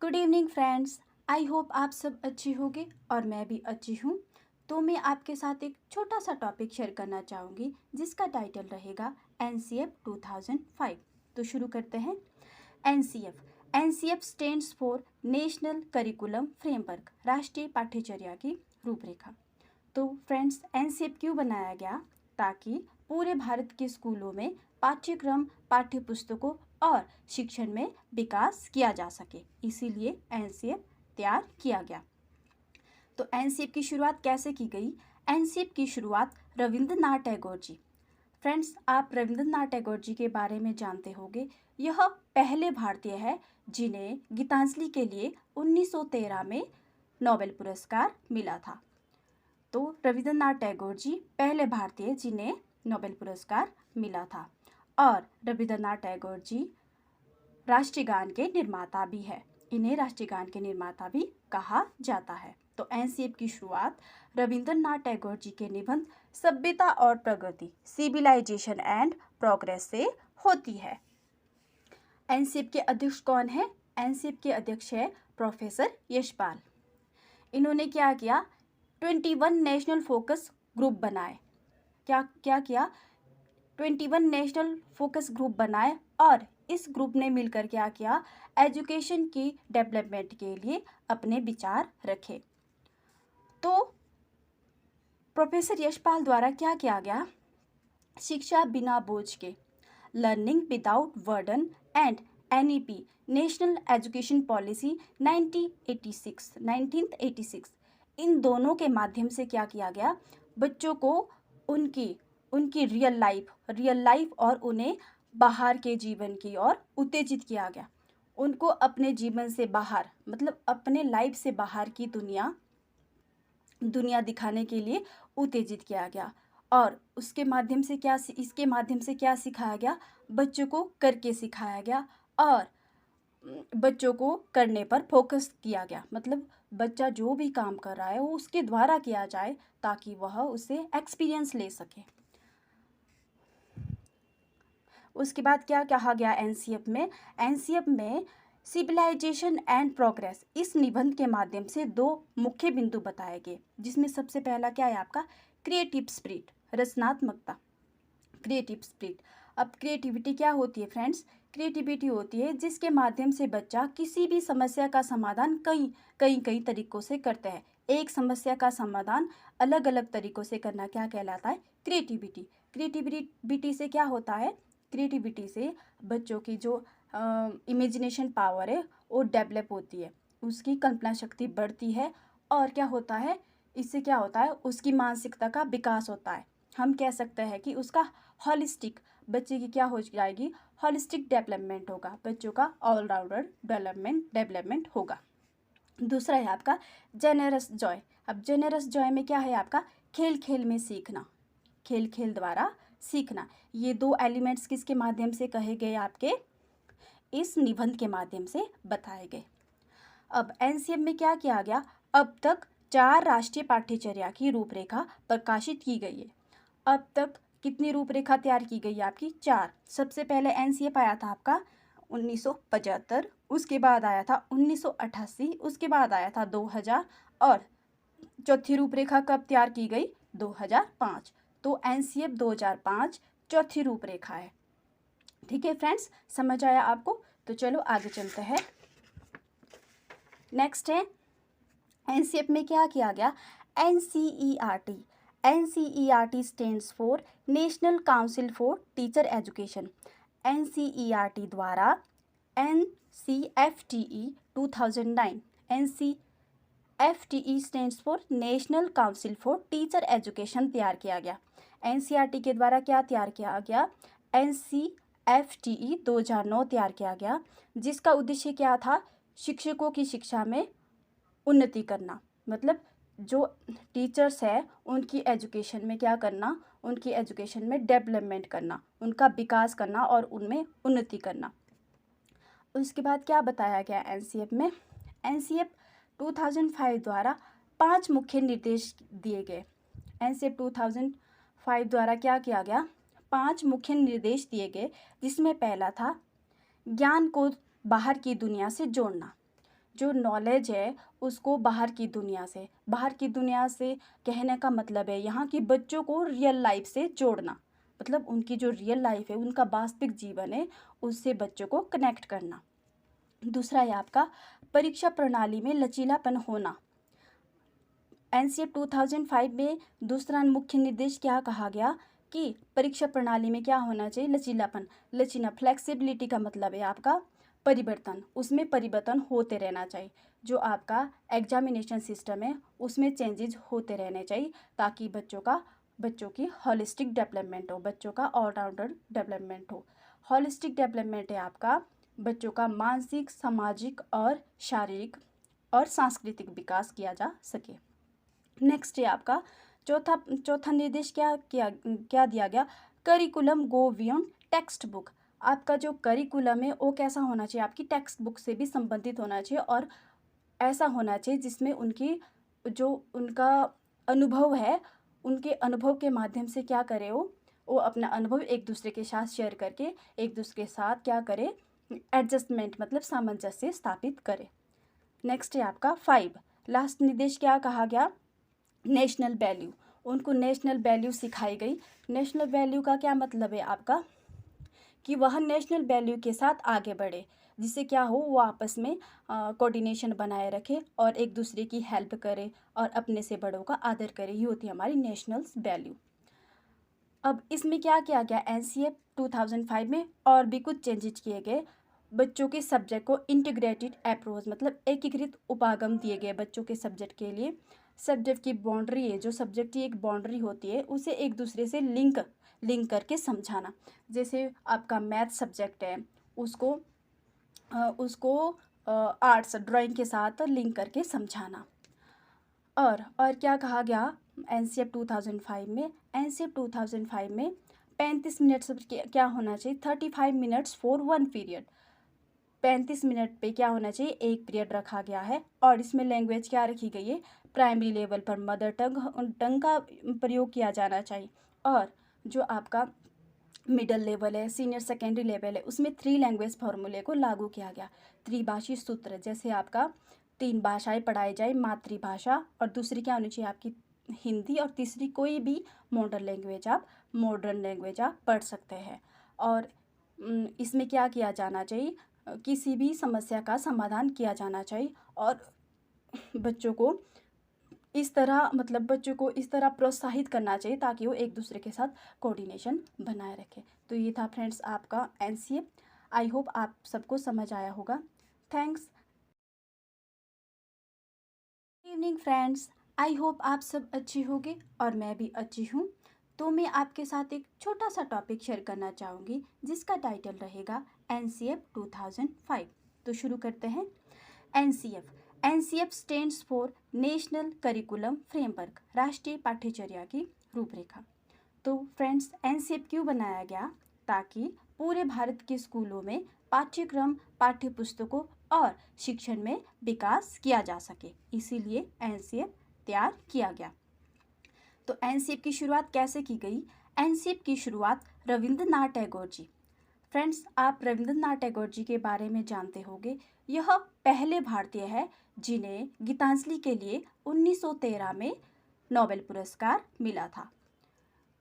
Good evening friends. I hope आप सब अच्छे होंगे और मैं भी अच्छी हूँ। तो मैं आपके साथ एक छोटा सा टॉपिक शेयर करना चाहूँगी जिसका टाइटल रहेगा NCF 2005। तो शुरू करते हैं। NCF stands for national curriculum framework, राष्ट्रीय पाठ्यचर्या की रूपरेखा। तो फ्रेंड्स, NCF क्यों बनाया गया? ताकि पूरे भारत के स्कूलों में पाठ्यक्रम, पाठ्यपुस्तकों और शिक्षण में विकास किया जा सके, इसीलिए NCF तैयार किया गया। तो NCF की शुरुआत कैसे की गई? NCF की शुरुआत रविंद्रनाथ टैगोर जी। फ्रेंड्स, आप रविंद्रनाथ टैगोर जी के बारे में जानते होंगे। यह पहले भारतीय है जिन्हें गीतांजलि के लिए 1913 में नोबेल पुरस्कार मिला था। तो रविंद्रनाथ टैगोर जी पहले भारतीय जिन्हें नोबेल पुरस्कार मिला था। और रविंद्रनाथ टैगोर जी राष्ट्रीय गान के निर्माता भी है। इन्हें राष्ट्रीय गान के निर्माता भी कहा जाता है। तो NCF की शुरुआत रविंद्रनाथ टैगोर जी के निबंध सभ्यता और प्रगति, सिविलाइजेशन एंड प्रोग्रेस से होती है। NCF के अध्यक्ष कौन है? NCF के अध्यक्ष है प्रोफेसर यशपाल। इन्होंने क्या किया? 21 नेशनल फोकस ग्रुप बनाए। क्या किया? 21 नेशनल फोकस ग्रुप बनाए और इस ग्रुप ने मिलकर क्या किया? एजुकेशन की डेवलपमेंट के लिए अपने विचार रखे। तो प्रोफेसर यशपाल द्वारा क्या किया गया? शिक्षा बिना बोझ के, learning without burden and NEP, national education policy 1986, इन दोनों के माध्यम से क्या किया गया? बच्चों को उनकी रियल लाइफ और उन्हें बाहर के जीवन की ओर उत्तेजित किया गया। उनको अपने जीवन से बाहर, मतलब अपने लाइफ से बाहर की दुनिया दिखाने के लिए उत्तेजित किया गया। और इसके माध्यम से क्या सिखाया गया? बच्चों को करके सिखाया गया और बच्चों को करने पर फोकस किया गया। मतलब बच्चा जो भी काम कर रहा है वो उसके द्वारा किया जाए ताकि वह उससे एक्सपीरियंस ले सके। उसके बाद क्या कहा गया NCF में सिविलाइजेशन एंड प्रोग्रेस, इस निबंध के माध्यम से दो मुख्य बिंदु बताए गए, जिसमें सबसे पहला क्या है आपका? क्रिएटिव स्पिरिट, रचनात्मकता, क्रिएटिव स्पिरिट। अब क्रिएटिविटी क्या होती है फ्रेंड्स? क्रिएटिविटी होती है जिसके माध्यम से बच्चा किसी भी समस्या का समाधान कई तरीकों से करता है। एक समस्या का समाधान अलग अलग तरीकों से करना क्या कहलाता है? क्रिएटिविटी से क्या होता है? क्रिएटिविटी से बच्चों की जो इमेजिनेशन पावर है वो डेवलप होती है, उसकी कल्पना शक्ति बढ़ती है और क्या होता है? इससे क्या होता है? उसकी मानसिकता का विकास होता है। हम कह सकते हैं कि उसका हॉलिस्टिक, बच्चे की क्या हो जाएगी? हॉलिस्टिक डेवलपमेंट होगा, बच्चों का ऑलराउंडर डेवलपमेंट होगा। दूसरा है आपका जेनरस जॉय। अब जेनरस जॉय में क्या है आपका? खेल में सीखना, खेल द्वारा सीखना। ये दो एलिमेंट्स किसके माध्यम से कहे गए? आपके इस निबंध के माध्यम से बताए गए। अब NCF में क्या किया गया? अब तक 4 राष्ट्रीय पाठ्यचर्या की रूपरेखा प्रकाशित की गई है। अब तक कितनी रूपरेखा तैयार की गई है आपकी? 4। सबसे पहले NCF आया था आपका 1975, उसके बाद आया था 1988, उसके बाद आया था 2000 और चौथी रूपरेखा कब तैयार की गई? 2005। तो NCF 2005 चौथी रूपरेखा है। ठीक है फ्रेंड्स, समझ आया आपको? तो चलो आगे चलते हैं। नेक्स्ट है NCF में क्या किया गया? NCERT stands for national council for teacher education. NCERT द्वारा NCFTE 2009, NCFTE stands for national council for teacher education तैयार किया गया। NCERT के द्वारा क्या तैयार किया गया? NCFTE 2009 तैयार किया गया, जिसका उद्देश्य क्या था? शिक्षकों की शिक्षा में उन्नति करना, मतलब जो टीचर्स है उनकी एजुकेशन में क्या करना? उनकी एजुकेशन में डेवलपमेंट करना, उनका विकास करना और उनमें उन्नति करना। उसके बाद क्या बताया गया NCF में? NCF 2005 द्वारा 5 मुख्य निर्देश दिए गए। NCF 2005 द्वारा क्या किया गया? 5 मुख्य निर्देश दिए गए, जिसमें पहला था ज्ञान को बाहर की दुनिया से जोड़ना। जो नॉलेज है उसको बाहर की दुनिया से कहने का मतलब है यहाँ की बच्चों को रियल लाइफ से जोड़ना, मतलब उनकी जो रियल लाइफ है, उनका वास्तविक जीवन है, उससे बच्चों को कनेक्ट करना। दूसरा है आपका परीक्षा प्रणाली में लचीलापन होना। एनसीएफ 2005 में दूसरा मुख्य निर्देश क्या कहा गया कि परीक्षा प्रणाली में क्या होना चाहिए, लचीला फ्लेक्सिबिलिटी का मतलब है आपका परिवर्तन, उसमें परिवर्तन होते रहना चाहिए। जो आपका एग्जामिनेशन सिस्टम है उसमें चेंजेस होते रहने चाहिए ताकि बच्चों की होलिस्टिक डेवलपमेंट हो, बच्चों का ऑलराउंडर डेवलपमेंट हो। होलिस्टिक डेवलपमेंट है आपका बच्चों का मानसिक, सामाजिक और शारीरिक और सांस्कृतिक विकास किया जा सके। नेक्स्ट है आपका चौथा निर्देश क्या दिया गया, curriculum go beyond text book. आपका जो करिकुलम है वो कैसा होना चाहिए, आपकी टेक्स्ट बुक से भी संबंधित होना चाहिए और ऐसा होना चाहिए जिसमें उनका अनुभव है, उनके अनुभव के माध्यम से क्या करे वो अपना अनुभव एक दूसरे के साथ शेयर करके एक दूसरे के साथ क्या करे, एडजस्टमेंट मतलब सामंजस्य स्थापित करे। नेक्स्ट है आपका 5 लास्ट निर्देश क्या कहा गया, नेशनल वैल्यू। उनको नेशनल वैल्यू सिखाई गई। नेशनल वैल्यू का क्या मतलब है आपका कि वह नेशनल वैल्यू के साथ आगे बढ़े, जिससे क्या हो वो आपस में कोऑर्डिनेशन बनाए रखे और एक दूसरे की हेल्प करे और अपने से बड़ों का आदर करे। ये होती है हमारी नेशनल वैल्यू। अब इसमें क्या किया गया, एनसीएफ 2005 में और भी कुछ चेंजेस किए गए। बच्चों के सब्जेक्ट को इंटीग्रेटेड अप्रोच मतलब एकीकृत उपागम दिए गए बच्चों के सब्जेक्ट के लिए। सब्जेक्ट की बाउंड्री है, जो सब्जेक्ट की एक बाउंड्री होती है उसे एक दूसरे से लिंक करके समझाना। जैसे आपका मैथ सब्जेक्ट है उसको आर्ट्स ड्राइंग के साथ लिंक करके समझाना। और क्या कहा गया एनसीएफ 2005 में 35 मिनट्स क्या होना चाहिए, 35 मिनट्स फॉर 1 पीरियड। 35 मिनट पे क्या होना चाहिए, एक पीरियड रखा गया है। और इसमें लैंग्वेज क्या रखी गई है, प्राइमरी लेवल पर मदर टंग का प्रयोग किया जाना चाहिए। और जो आपका मिडिल लेवल है, सीनियर सेकेंडरी लेवल है, उसमें 3 लैंग्वेज फॉर्मूले को लागू किया गया। त्रिभाषी सूत्र, जैसे आपका 3 भाषाएं पढ़ाई जाए, मातृभाषा और दूसरी क्या होनी चाहिए आपकी हिंदी और तीसरी कोई भी मॉडर्न लैंग्वेज आप पढ़ सकते हैं। और इसमें क्या किया जाना चाहिए, किसी भी समस्या का समाधान किया जाना चाहिए और बच्चों को इस तरह प्रोत्साहित करना चाहिए ताकि वो एक दूसरे के साथ कोऑर्डिनेशन बनाए रखे। तो ये था फ्रेंड्स आपका एनसीएफ। आई होप आप सबको समझ आया होगा। Thanks. Evening friends, I hope आप सब अच्छे होंगे और मैं भी अच्छी हूँ। तो मैं आपके साथ एक छोटा सा टॉपिक शेयर करना चाहूँगी जिसका टाइटल रहेगा एनसीएफ 2005। तो शुरू करते हैं। NCF stands for national curriculum framework, राष्ट्रीय पाठ्यचर्या की रूपरेखा। तो फ्रेंड्स एनसीएफ क्यों बनाया गया, ताकि पूरे भारत के स्कूलों में पाठ्यक्रम, पाठ्यपुस्तकों और शिक्षण में विकास किया जा सके, इसीलिए एनसीएफ तैयार किया गया। तो एनसीएफ की शुरुआत कैसे की गई, एनसीएफ की शुरुआत रविंद्रनाथ टैगोर जी। फ्रेंड्स आप रविंद्रनाथ टैगोर जी के बारे में जानते होंगे। यह पहले भारतीय है जिन्हें गीतांजलि के लिए 1913 में नोबेल पुरस्कार मिला था।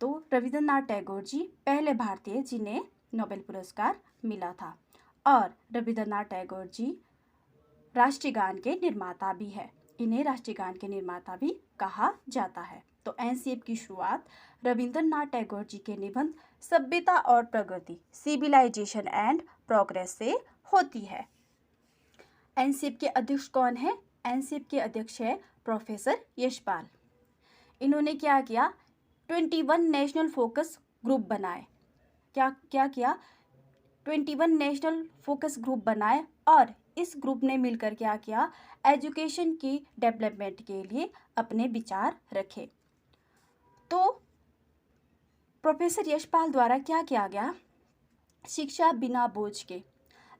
तो रविंद्रनाथ टैगोर जी पहले भारतीय जिन्हें नोबेल पुरस्कार मिला था। और रविंद्रनाथ टैगोर जी राष्ट्रीय गान के निर्माता भी है, इन्हें राष्ट्रीय गान के निर्माता भी कहा जाता है। तो एनसीएफ की शुरुआत रविंद्रनाथ टैगोर जी के निबंध सभ्यता और प्रगति, सिविलाइजेशन एंड प्रोग्रेस से होती है। एनसीएफ के अध्यक्ष कौन है, एनसीएफ के अध्यक्ष है प्रोफेसर यशपाल। इन्होंने क्या किया, 21 नेशनल फोकस ग्रुप बनाए। क्या किया, 21 नेशनल फोकस ग्रुप बनाए और इस ग्रुप ने मिलकर क्या किया, एजुकेशन की डेवलपमेंट के लिए अपने विचार रखे। तो प्रोफेसर यशपाल द्वारा क्या किया गया, शिक्षा बिना बोझ के,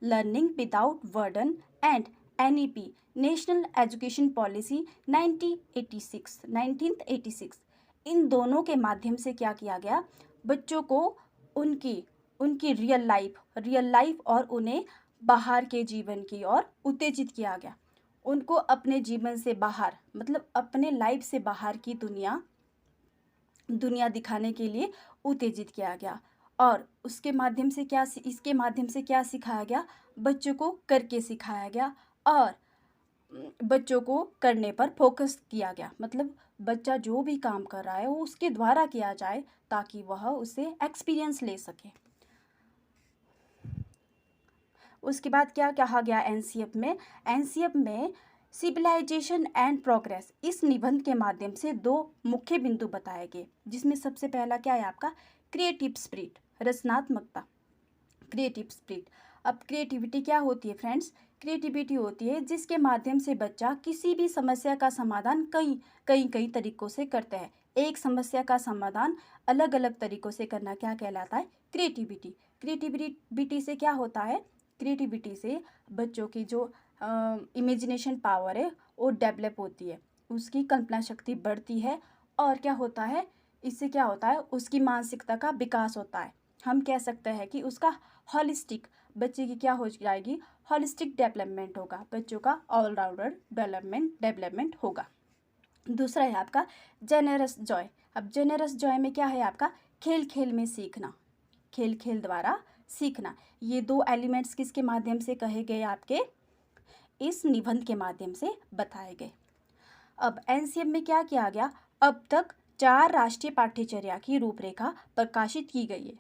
learning without burden and NEP national education policy 1986, इन दोनों के माध्यम से क्या किया गया, बच्चों को उनकी रियल लाइफ और उन्हें बाहर के जीवन की ओर उत्तेजित किया गया। उनको अपने जीवन से बाहर, मतलब अपने लाइफ से बाहर की दुनिया दिखाने के लिए उत्तेजित किया गया। और उसके माध्यम से इसके माध्यम से क्या सिखाया गया, बच्चों को करके सिखाया गया और बच्चों को करने पर फोकस किया गया। मतलब बच्चा जो भी काम कर रहा है वो उसके द्वारा किया जाए ताकि वह उससे एक्सपीरियंस ले सके। उसके बाद क्या कहा गया एनसीएफ में सिविलाइजेशन एंड प्रोग्रेस, इस निबंध के माध्यम से दो मुख्य बिंदु बताए गए, जिसमें सबसे पहला क्या है आपका क्रिएटिव स्पिरिट, रचनात्मकता, क्रिएटिव स्पिरिट। अब क्रिएटिविटी क्या होती है फ्रेंड्स, क्रिएटिविटी होती है जिसके माध्यम से बच्चा किसी भी समस्या का समाधान कई तरीकों से करता है। एक समस्या का समाधान अलग अलग तरीकों से करना क्या कहलाता है, क्रिएटिविटी। क्रिएटिविटी से क्या होता है, क्रिएटिविटी से बच्चों की जो इमेजिनेशन पावर है वो डेवलप होती है, उसकी कल्पना शक्ति बढ़ती है और क्या होता है, इससे क्या होता है, उसकी मानसिकता का विकास होता है। हम कह सकते हैं कि उसका हॉलिस्टिक, बच्चे की क्या हो जाएगी, हॉलिस्टिक डेवलपमेंट होगा, बच्चों का ऑलराउंडर डेवलपमेंट होगा। दूसरा है आपका जेनरस जॉय। अब जेनरस जॉय में क्या है आपका खेल खेल में सीखना, खेल खेल द्वारा सीखना। ये दो एलिमेंट्स किसके माध्यम से कहे गए, आपके इस निबंध के माध्यम से बताए गए। अब एनसीएफ में क्या किया गया, अब तक 4 राष्ट्रीय पाठ्यचर्या की रूपरेखा प्रकाशित की गई है।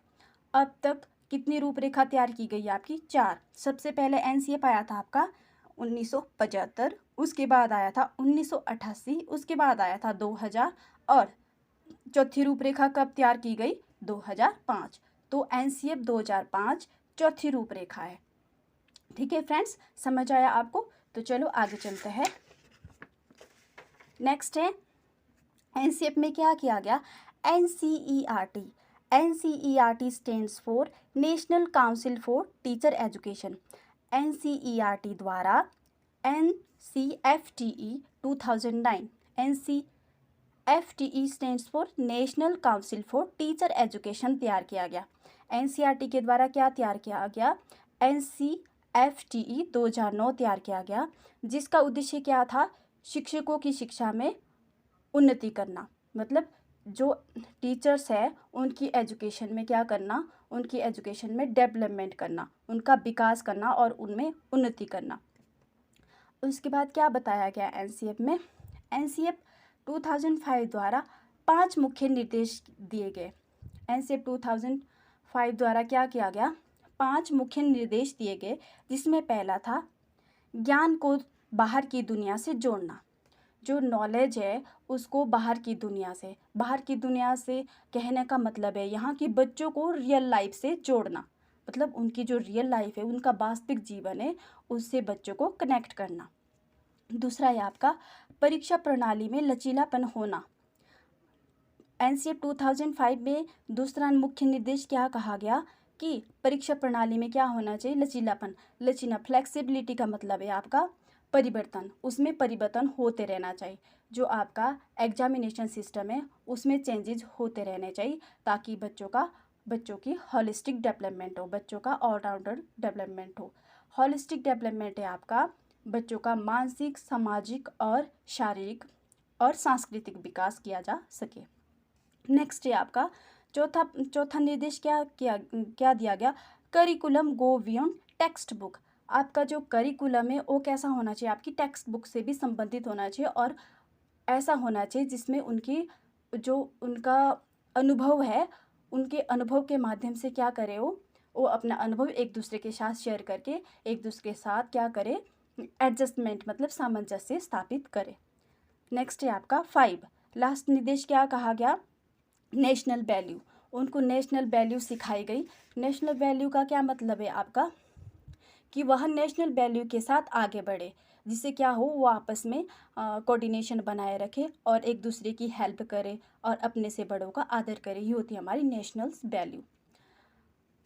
अब तक कितनी रूपरेखा तैयार की गई है आपकी, 4। सबसे पहले एनसीएफ आया था आपका 1975, उसके बाद आया था 1988, उसके बाद आया था 2000 और चौथी रूपरेखा कब तैयार की गई, 2005। तो एनसीएफ 2005 चौथी रूपरेखा है। ठीक है फ्रेंड्स, समझ आया आपको? तो चलो आगे चलते हैं। नेक्स्ट है एनसीएफ में क्या किया गया, NCERT. NCERT stands for national council for teacher education. NCERT द्वारा NCFTE 2009, NCFTE stands for national council for teacher education तैयार किया गया। एनसीईआरटी के द्वारा क्या तैयार किया गया, एनसीएफटीई 2009 तैयार किया गया, जिसका उद्देश्य क्या था, शिक्षकों की शिक्षा में उन्नति करना। मतलब जो टीचर्स है उनकी एजुकेशन में क्या करना, उनकी एजुकेशन में डेवलपमेंट करना, उनका विकास करना और उनमें उन्नति करना। उसके बाद क्या बताया गया एनसीएफ में, एनसीएफ 2005 द्वारा 5 मुख्य निर्देश दिए गए। एनसीएफ 2005 द्वारा क्या किया गया, 5 मुख्य निर्देश दिए गए, जिसमें पहला था ज्ञान को बाहर की दुनिया से जोड़ना। जो नॉलेज है उसको बाहर की दुनिया से कहने का मतलब है यहाँ की बच्चों को रियल लाइफ से जोड़ना। मतलब उनकी जो रियल लाइफ है, उनका वास्तविक जीवन है, उससे बच्चों को कनेक्ट करना। दूसरा है आपका परीक्षा प्रणाली में लचीलापन होना। एनसीएफ 2005 में दूसरा मुख्य निर्देश क्या कहा गया कि परीक्षा प्रणाली में क्या होना चाहिए, लचीलापन। फ्लेक्सिबिलिटी का मतलब है आपका परिवर्तन, उसमें परिवर्तन होते रहना चाहिए। जो आपका एग्जामिनेशन सिस्टम है उसमें चेंजेस होते रहने चाहिए ताकि बच्चों की हॉलिस्टिक डेवलपमेंट हो, बच्चों का ऑलराउंडर डेवलपमेंट हो। हॉलिस्टिक डेवलपमेंट है आपका बच्चों का मानसिक, सामाजिक और शारीरिक और सांस्कृतिक विकास किया जा सके। नेक्स्ट है आपका चौथा निर्देश क्या दिया गया, curriculum go beyond text book. आपका जो करिकुलम है वो कैसा होना चाहिए, आपकी टेक्स्ट बुक से भी संबंधित होना चाहिए और ऐसा होना चाहिए जिसमें उनका अनुभव है, उनके अनुभव के माध्यम से क्या करे, वो अपना अनुभव एक दूसरे के साथ शेयर करके एक दूसरे के साथ क्या करे, एडजस्टमेंट मतलब सामंजस्य स्थापित करे। नेक्स्ट है आपका 5 लास्ट निर्देश क्या कहा गया, नेशनल वैल्यू। उनको नेशनल वैल्यू सिखाई गई। नेशनल वैल्यू का क्या मतलब है आपका कि वह नेशनल वैल्यू के साथ आगे बढ़े, जिससे क्या हो, वो आपस में कोऑर्डिनेशन बनाए रखे और एक दूसरे की हेल्प करे और अपने से बड़ों का आदर करे। ये होती है हमारी नेशनल वैल्यू।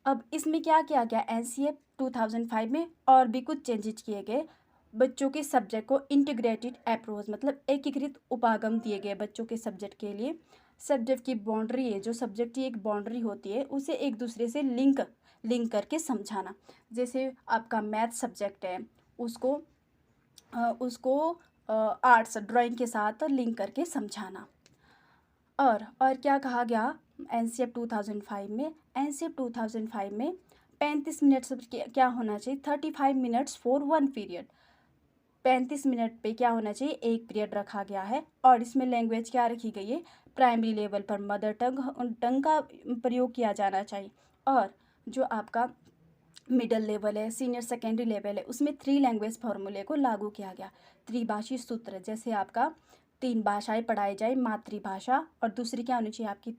अब इसमें क्या किया गया एनसीएफ 2005 में और भी कुछ चेंजेस किए गए। बच्चों के सब्जेक्ट को इंटीग्रेटेड अप्रोच मतलब एकीकृत उपागम दिए गए बच्चों के सब्जेक्ट के लिए। सब्जेक्ट की बाउंड्री है, जो सब्जेक्ट की एक बाउंड्री होती है उसे एक दूसरे से लिंक करके समझाना। जैसे आपका मैथ सब्जेक्ट है, उसको उसको आर्ट्स ड्राइंग के साथ लिंक करके समझाना। और क्या कहा गया एनसीएफ 2005 में? एनसीएफ 2005 में 35 मिनट्स क्या होना चाहिए? 35 minutes for one period. 35 minute पे क्या होना चाहिए? एक पीरियड रखा गया है। और इसमें लैंग्वेज क्या रखी गई है? प्राइमरी लेवल पर मदर टंग का प्रयोग किया जाना चाहिए। और जो आपका मिडल लेवल है, सीनियर सेकेंडरी लेवल है, उसमें 3 लैंग्वेज फॉर्मूले को लागू किया गया। त्रिभाषी सूत्र, जैसे आपका 3 भाषाएं पढ़ाई जाए, मातृभाषा, और दूसरी क्या होनी चाहिए आपकी?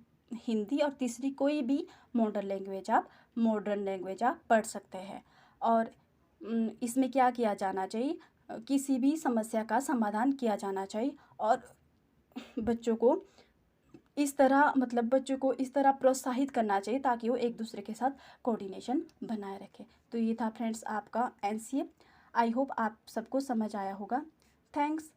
हिंदी, और तीसरी कोई भी मॉडर्न लैंग्वेज आप पढ़ सकते हैं। और इसमें क्या किया जाना चाहिए? किसी भी समस्या का समाधान किया जाना चाहिए। और बच्चों को बच्चों को इस तरह प्रोत्साहित करना चाहिए ताकि वो एक दूसरे के साथ कोऑर्डिनेशन बनाए रखें। तो ये था फ्रेंड्स आपका एनसीएफ। आई होप आप सबको समझ आया होगा। थैंक्स।